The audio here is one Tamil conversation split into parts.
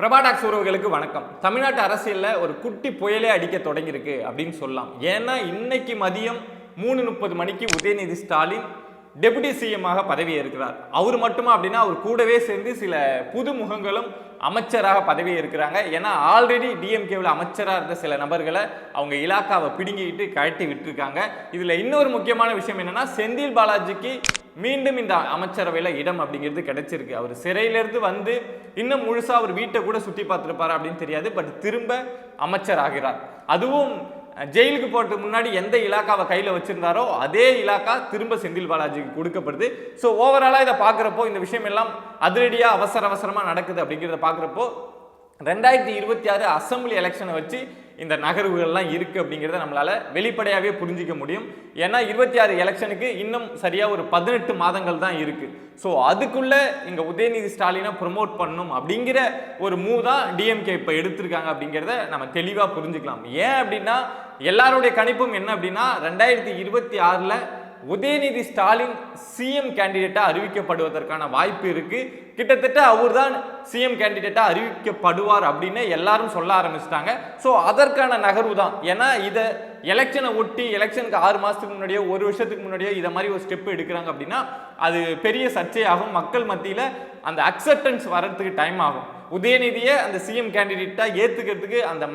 பிரபாடாக்ஸ் உறவுகளுக்கு வணக்கம். தமிழ்நாட்டு அரசியலில் ஒரு குட்டி புயலே அடிக்க தொடங்கியிருக்கு அப்படின்னு சொல்லலாம். ஏன்னா இன்னைக்கு மதியம் 3:30 மணிக்கு உதயநிதி ஸ்டாலின் டெபுட்டி சிஎம்மாக பதவி ஏற்கிறார். அவர் மட்டுமா அப்படின்னா அவர் கூடவே சேர்ந்து சில புது முகங்களும் அமைச்சராக பதவி ஏற்கிறாங்க. ஏன்னா ஆல்ரெடி டிஎம்கேவில் அமைச்சராக இருந்த சில நபர்களை அவங்க இலாக்காவை பிடுங்கிட்டு கழட்டி விட்டுருக்காங்க. இதில் இன்னொரு முக்கியமான விஷயம் என்னன்னா, செந்தில் பாலாஜிக்கு மீண்டும் இந்த அமைச்சரவையில் இடம் அப்படிங்கிறது கிடைச்சிருக்கு. அவர் சிறையிலிருந்து வந்து இன்னும் முழுசா அவர் வீட்டை கூட சுற்றி பார்த்துருப்பாரு அப்படின்னு தெரியாது. பட் திரும்ப அமைச்சர் ஆகிறார். அதுவும் ஜெயிலுக்கு போறதுக்கு முன்னாடி எந்த இலாக்காவை கையில் வச்சிருந்தாரோ அதே இலாக்கா திரும்ப செந்தில் பாலாஜிக்கு கொடுக்கப்படுது. ஸோ ஓவராலாக இதை பார்க்குறப்போ இந்த விஷயம் எல்லாம் அதிரடியாக அவசரமாக நடக்குது அப்படிங்கிறத பார்க்குறப்போ 2026 அசம்பிளி எலெக்ஷனை வச்சு இந்த நகர்வுகள்லாம் இருக்குது அப்படிங்கிறத நம்மளால் வெளிப்படையாகவே புரிஞ்சிக்க முடியும். ஏன்னா 26 எலெக்ஷனுக்கு இன்னும் சரியாக ஒரு 18 மாதங்கள் தான் இருக்குது. ஸோ அதுக்குள்ளே இங்கே உதயநிதி ஸ்டாலினை ப்ரொமோட் பண்ணணும் அப்படிங்கிற ஒரு மூவ் தான் டிஎம்கே இப்போ எடுத்திருக்காங்க அப்படிங்கிறத நம்ம தெளிவாக புரிஞ்சுக்கலாம். ஏன் அப்படின்னா எல்லாருடைய கணிப்பும் என்ன அப்படின்னா 2026 உதயநிதி ஸ்டாலின் சிஎம் கேண்டிடேட்டா அறிவிக்கப்படுவதற்கான வாய்ப்பு இருக்கு. கிட்டத்தட்ட அவர் தான் சிஎம் கேண்டிடேட்டா அறிவிக்கப்படுவார் அப்படின்னு எல்லாரும் சொல்ல ஆரம்பிச்சிட்டாங்க. ஸோ அதற்கான நகர்வு தான். ஏன்னா இதை எலெக்ஷனை ஒட்டி எலெக்ஷனுக்கு 6 மாதத்துக்கு முன்னாடியோ 1 வருஷத்துக்கு முன்னாடியோ இதை மாதிரி ஒரு ஸ்டெப் எடுக்கிறாங்க அப்படின்னா அது பெரிய சர்ச்சையாகும். மக்கள் மத்தியில் அந்த அக்செப்டன்ஸ் வர்றதுக்கு டைம் ஆகும். உதயநிதியை அந்த சிஎம் கேண்டிடேட்டா ஏற்றுக்கிறதுக்கு அந்த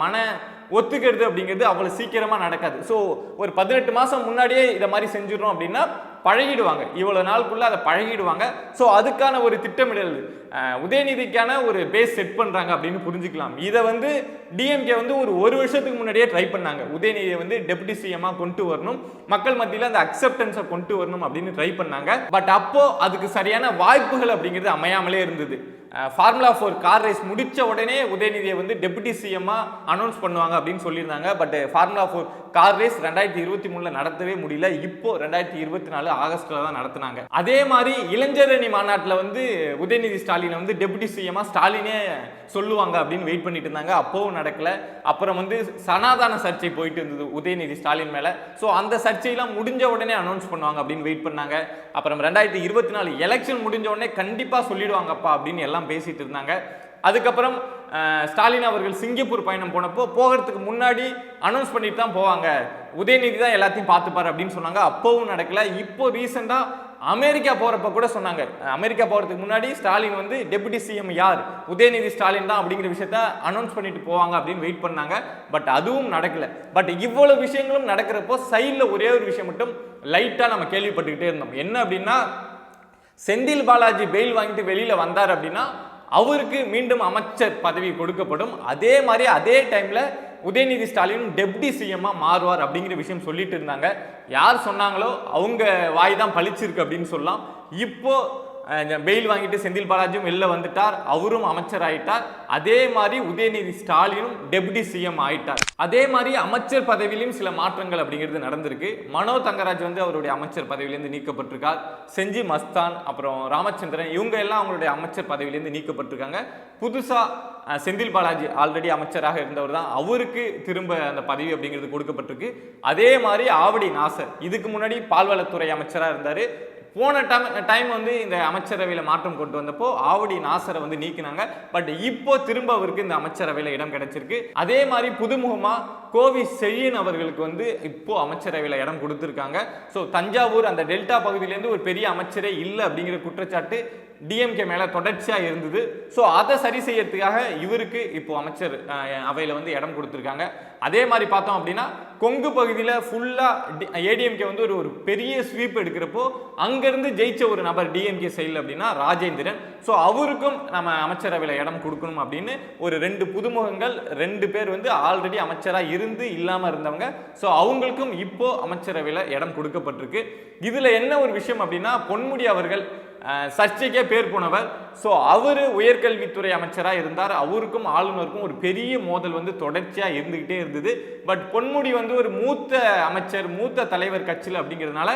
ஒத்துக்கிறது அப்படிங்கிறது அவ்வளோ சீக்கிரமாக நடக்காது. ஸோ ஒரு 18 மாதம் முன்னாடியே இதை மாதிரி செஞ்சிடறோம் அப்படின்னா பழகிடுவாங்க. இவ்வளோ நாளுக்குள்ள அதை பழகிடுவாங்க. ஸோ அதுக்கான ஒரு திட்டமிடல் உதயநிதிக்கான ஒரு பேஸ் செட் பண்ணுறாங்க அப்படின்னு புரிஞ்சுக்கலாம். இதை வந்து டிஎம்கே வந்து ஒரு வருஷத்துக்கு முன்னாடியே ட்ரை பண்ணாங்க. உதயநிதியை வந்து டெபுட்டி சிஎம்மாக கொண்டு வரணும், மக்கள் மத்தியில் அந்த அக்செப்டன்ஸை கொண்டு வரணும் அப்படின்னு ட்ரை பண்ணாங்க. பட் அப்போ அதுக்கு சரியான வாய்ப்புகள் அப்படிங்கிறது அமையாமலே இருந்தது. ஃபார்முலா 4 கார் ரேஸ் முடிச்ச உடனே உதயநிதியை வந்து டெபுட்டி சிஎம்மாக அனௌன்ஸ் பண்ணுவாங்க அப்படின்னு சொல்லியிருந்தாங்க. பட் ஃபார்முலா 4 கார் ரேஸ் 2023 நடத்தவே முடியல. இப்போ 2024 ஆகஸ்ட்ல தான் நடத்தினாங்க. அதே மாதிரி இளைஞரணி மாநாட்டில் வந்து உதயநிதி ஸ்டாலினை வந்து டெபுட்டி சிஎம்மாக ஸ்டாலினே சொல்லுவாங்க அப்படின்னு வெயிட் பண்ணிட்டு இருந்தாங்க. அப்போவும் நடக்கல. அப்புறம் வந்து சனாதன சர்ச்சை போயிட்டு இருந்தது உதயநிதி ஸ்டாலின் மேல. ஸோ அந்த சர்ச்சையெல்லாம் முடிஞ்ச உடனே அனௌன்ஸ் பண்ணுவாங்க அப்படின்னு வெயிட் பண்ணாங்க. அப்புறம் 2024 எலெக்ஷன் முடிஞ்ச உடனே கண்டிப்பா சொல்லிடுவாங்கப்பா அப்படின்னு எல்லாம் பேசிட்டு இருந்தாங்க. அதுக்கப்புறம் ஸ்டாலின் அவர்கள் சிங்கப்பூர் பயணம் போனப்போ போகிறதுக்கு முன்னாடி அனௌன்ஸ் பண்ணிட்டு தான் போவாங்க, உதயநிதி தான் எல்லாத்தையும் பார்த்துப்பாரு அப்படின்னு சொன்னாங்க. அப்பவும் நடக்கல. இப்போ ரீசெண்டா அமெரிக்கா போறப்ப கூட சொன்னாங்க, அமெரிக்கா போறதுக்கு முன்னாடி ஸ்டாலின் வந்து டெபுட்டி சிஎம் யார், உதயநிதி ஸ்டாலின் தான் அப்படிங்கிற விஷயத்த அனௌன்ஸ் பண்ணிட்டு போவாங்க அப்படின்னு வெயிட் பண்ணாங்க. பட் அதுவும் நடக்கல. பட் இவ்வளவு விஷயங்களும் நடக்கிறப்போ சைடில் ஒரே ஒரு விஷயம் மட்டும் லைட்டா நம்ம கேள்விப்பட்டுக்கிட்டே இருந்தோம். என்ன அப்படின்னா, செந்தில் பாலாஜி பெயில் வாங்கிட்டு வெளியில வந்தார் அப்படின்னா அவருக்கு மீண்டும் அமைச்சர் பதவி கொடுக்கப்படும். அதே மாதிரி அதே டைம்ல உதயநிதி ஸ்டாலின் டெப்டி சிஎம்மா மாறுவார் அப்படிங்கிற விஷயம் சொல்லிட்டு இருந்தாங்க. யார் சொன்னாங்களோ அவங்க வாய் தான் பழிச்சிருக்கு அப்படின்னு சொல்லலாம். இப்போ பெயில் வாங்கிட்டு செந்தில் பாலாஜியும் வெளில வந்துட்டார், அவரும் அமைச்சர் ஆயிட்டார். அதே மாதிரி உதயநிதி ஸ்டாலினும் டெப்டி சிஎம் ஆயிட்டார். அதே மாதிரி அமைச்சர் பதவியிலும் சில மாற்றங்கள் அப்படிங்கிறது நடந்திருக்கு. மனோ தங்கராஜ் வந்து அவருடைய அமைச்சர் பதவியிலிருந்து நீக்கப்பட்டிருக்கார். செஞ்சி மஸ்தான், அப்புறம் ராமச்சந்திரன், இவங்க எல்லாம் அவங்களுடைய அமைச்சர் பதவியிலிருந்து நீக்கப்பட்டிருக்காங்க. புதுசா செந்தில் பாலாஜி ஆல்ரெடி அமைச்சராக இருந்தவர் தான், அவருக்கு திரும்ப அந்த பதவி அப்படிங்கிறது கொடுக்கப்பட்டிருக்கு. அதே மாதிரி ஆவடி நாசர் இதுக்கு முன்னாடி பால்வளத்துறை அமைச்சராக இருந்தார். போன டைம் வந்து இந்த அமைச்சரவையில் மாற்றம் கொண்டு வந்தப்போ ஆவடி நாசரை வந்து நீக்கினாங்க. பட் இப்போ திரும்ப அவருக்கு இந்த அமைச்சரவையில் இடம் கிடைச்சிருக்கு. அதே மாதிரி புதுமுகமா கோவி செழியன் அவர்களுக்கு வந்து இப்போ அமைச்சரவையில் இடம் கொடுத்துருக்காங்க. ஸோ தஞ்சாவூர் அந்த டெல்டா பகுதியிலேருந்து ஒரு பெரிய அமைச்சரே இல்லை அப்படிங்கிற குற்றச்சாட்டு டிஎம்கே மேல தொடர்ச்சியா இருந்தது. ஸோ அதை சரி செய்யறதுக்காக இவருக்கு இப்போ அமைச்சர் அவையில் வந்து இடம் கொடுத்துருக்காங்க. அதே மாதிரி பார்த்தோம் அப்படின்னா கொங்கு பகுதியில் ஃபுல்லா ஏடிஎம்கே வந்து ஒரு பெரிய ஸ்வீப் எடுக்கிறப்போ அங்கிருந்து ஜெயிச்ச ஒரு நபர் டிஎம்கே சைடில் அப்படின்னா ராஜேந்திரன். ஸோ அவருக்கும் நம்ம அமைச்சரவையில் இடம் கொடுக்கணும் அப்படின்னு ஒரு 2 புதுமுகங்கள் 2 பேர் வந்து ஆல்ரெடி அமைச்சராக இருந்து இல்லாமல் இருந்தவங்க. ஸோ அவங்களுக்கும் இப்போ அமைச்சரவையில் இடம் கொடுக்கப்பட்டிருக்கு. இதுல என்ன ஒரு விஷயம் அப்படின்னா, பொன்முடி அவர்கள் சர்ச்சைக்கே பேர் போனவர். ஸோ அவர் உயர்கல்வித்துறை அமைச்சராக இருந்தார். அவருக்கும் ஆளுநருக்கும் ஒரு பெரிய மோதல் வந்து தொடர்ச்சியாக இருந்துகிட்டே இருந்தது. பட் பொன்முடி வந்து ஒரு மூத்த அமைச்சர், மூத்த தலைவர் கட்சியில் அப்படிங்கிறதுனால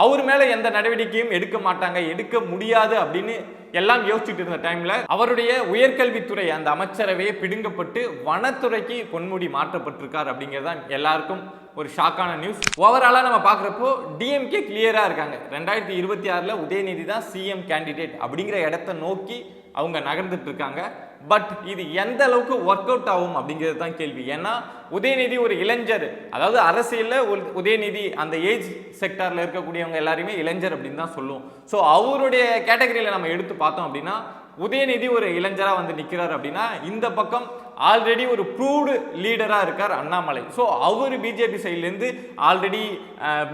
அவர் மேல எந்த நடவடிக்கையும் எடுக்க மாட்டாங்க, எடுக்க முடியாது அப்படின்னு எல்லாம் யோசிச்சுட்டு இருந்த டைம்ல அவருடைய உயர்கல்வித்துறை அந்த அமைச்சரவையே பிடுங்கப்பட்டு வனத்துறைக்கு பொன்முடி மாற்றப்பட்டிருக்கார் அப்படிங்கிறதான் எல்லாருக்கும் ஒரு ஷாக்கான நியூஸ். ஓவராலா நம்ம பார்க்குறப்போ டிஎம்கே கிளியரா இருக்காங்க. 2026 உதயநிதி தான் சிஎம் கேண்டிடேட் அப்படிங்கிற இடத்தை நோக்கி அவங்க நகர்ந்துட்டு இருக்காங்க. பட் இது எந்த அளவுக்கு ஒர்க் அவுட் ஆகும் அப்படிங்கிறது தான் கேள்வி. ஏன்னா உதயநிதி ஒரு இளைஞர், அதாவது அரசியலில் உதயநிதி அந்த ஏஜ் செக்டாரில் இருக்கக்கூடியவங்க எல்லாருமே இளைஞர் அப்படின்னு தான் சொல்லுவோம். ஸோ அவருடைய கேட்டகரியில் நம்ம எடுத்து பார்த்தோம் அப்படின்னா உதயநிதி ஒரு இளைஞராக வந்து நிற்கிறார் அப்படின்னா இந்த பக்கம் ஆல்ரெடி ஒரு ப்ரூவ்டு லீடராக இருக்கார் அண்ணாமலை. ஸோ அவர் பிஜேபி சைட்லேருந்து ஆல்ரெடி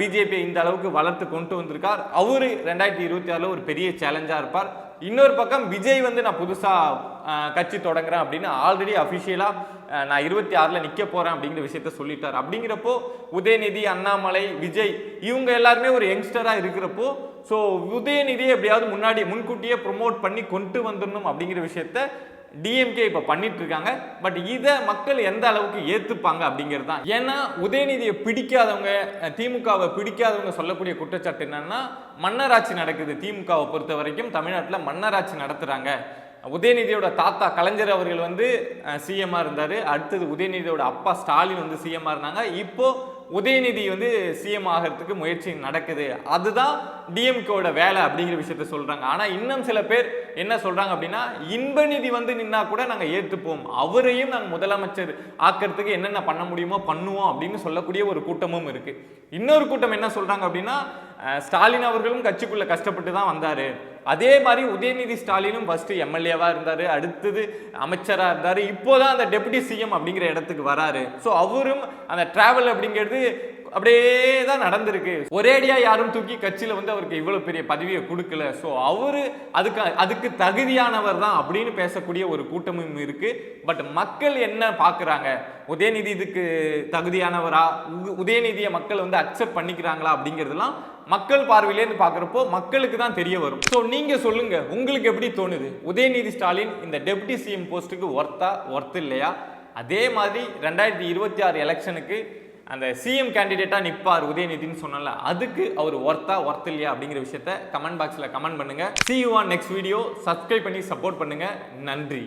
பிஜேபியை இந்த அளவுக்கு வளர்த்து கொண்டு வந்திருக்கார். அவர் 2026 ஒரு பெரிய சேலஞ்சாக இருப்பார். இன்னொரு பக்கம் விஜய் வந்து நான் புதுசாக கட்சி தொடங்குறேன் அப்படின்னு ஆல்ரெடி அஃபிஷியலாக நான் 26 நிற்க போகிறேன் அப்படிங்கிற விஷயத்த சொல்லிட்டார். அப்படிங்கிறப்போ உதயநிதி, அண்ணாமலை, விஜய் இவங்க எல்லாருமே ஒரு யங்ஸ்டராக இருக்கிறப்போ ஸோ உதயநிதியை எப்படியாவது முன்கூட்டியே ப்ரொமோட் பண்ணி கொண்டு வந்துடணும் அப்படிங்கிற விஷயத்த டிஎம்கே இப்போ பண்ணிட்டு இருக்காங்க. பட் இதை மக்கள் எந்த அளவுக்கு ஏற்றுப்பாங்க அப்படிங்கிறது தான். ஏன்னா உதயநிதியை பிடிக்காதவங்க, திமுகவை பிடிக்காதவங்க சொல்லக்கூடிய குற்றச்சாட்டு என்னன்னா மன்னராட்சி நடக்குது. திமுகவை பொறுத்த வரைக்கும் தமிழ்நாட்டில் மன்னராட்சி நடத்துகிறாங்க. உதயநிதியோட தாத்தா கலைஞர் அவர்கள் வந்து சிஎம்மாக இருந்தார். அடுத்தது உதயநிதியோட அப்பா ஸ்டாலின் வந்து சிஎம்மாக இருந்தாங்க. இப்போ உதயநிதி வந்து சிஎம் ஆகிறதுக்கு முயற்சி நடக்குது. அதுதான் டிஎம்கேவோட வேலை அப்படிங்கிற விஷயத்த சொல்றாங்க. ஆனா இன்னும் சில பேர் என்ன சொல்றாங்க அப்படின்னா இன்பநிதி வந்து நின்னா கூட நாங்கள் ஏற்றுப்போம், அவரையும் நாங்கள் முதலமைச்சர் ஆக்கிறதுக்கு என்னென்ன பண்ண முடியுமோ பண்ணுவோம் அப்படின்னு சொல்லக்கூடிய ஒரு கூட்டமும் இருக்கு. இன்னொரு கூட்டம் என்ன சொல்றாங்க அப்படின்னா ஸ்டாலின் அவர்களும் கட்சிக்குள்ள கஷ்டப்பட்டு தான் வந்தாரு. அதே மாதிரி உதயநிதி ஸ்டாலினும் ஃபர்ஸ்ட் எம்எல்ஏவா இருந்தாரு, அடுத்தது அமைச்சராக இருந்தாரு, இப்போதான் அந்த டெபுட்டி சிஎம் அப்படிங்கிற இடத்துக்கு வராரு. ஸோ அவரும் அந்த டிராவல் அப்படிங்கிறது அப்படியே தான் நடந்திருக்கு. ஒரேடியா யாரும் தூக்கி கட்சியில வந்து அவருக்கு இவ்வளவு பெரிய பதவியை கொடுக்கல. ஸோ அவரு அதுக்கு தகுதியானவர் தான் அப்படின்னு பேசக்கூடிய ஒரு கூட்டமும் இருக்கு. பட் மக்கள் என்ன பார்க்குறாங்க, உதயநிதி இதுக்கு தகுதியானவரா, உதயநிதியை மக்கள் வந்து அக்செப்ட் பண்ணிக்கிறாங்களா அப்படிங்கிறதுலாம் மக்கள் பார்வையிலேருந்து பார்க்குறப்போ மக்களுக்கு தான் தெரிய வரும். ஸோ நீங்க சொல்லுங்க, உங்களுக்கு எப்படி தோணுது? உதயநிதி ஸ்டாலின் இந்த டெப்டி சிஎம் போஸ்ட்டுக்கு ஒர்த் இல்லையா? அதே மாதிரி 2026 எலெக்ஷனுக்கு அந்த சிஎம் கேண்டிடேட்டா நிற்பார் உதயநிதினு சொன்னல, அதுக்கு அவர் ஒர்த் இல்லையா அப்படிங்கிற விஷயத்த கமெண்ட் பாக்ஸில் கமெண்ட் பண்ணுங்க. See you on next video. Subscribe பண்ணி சப்போர்ட் பண்ணுங்க. நன்றி.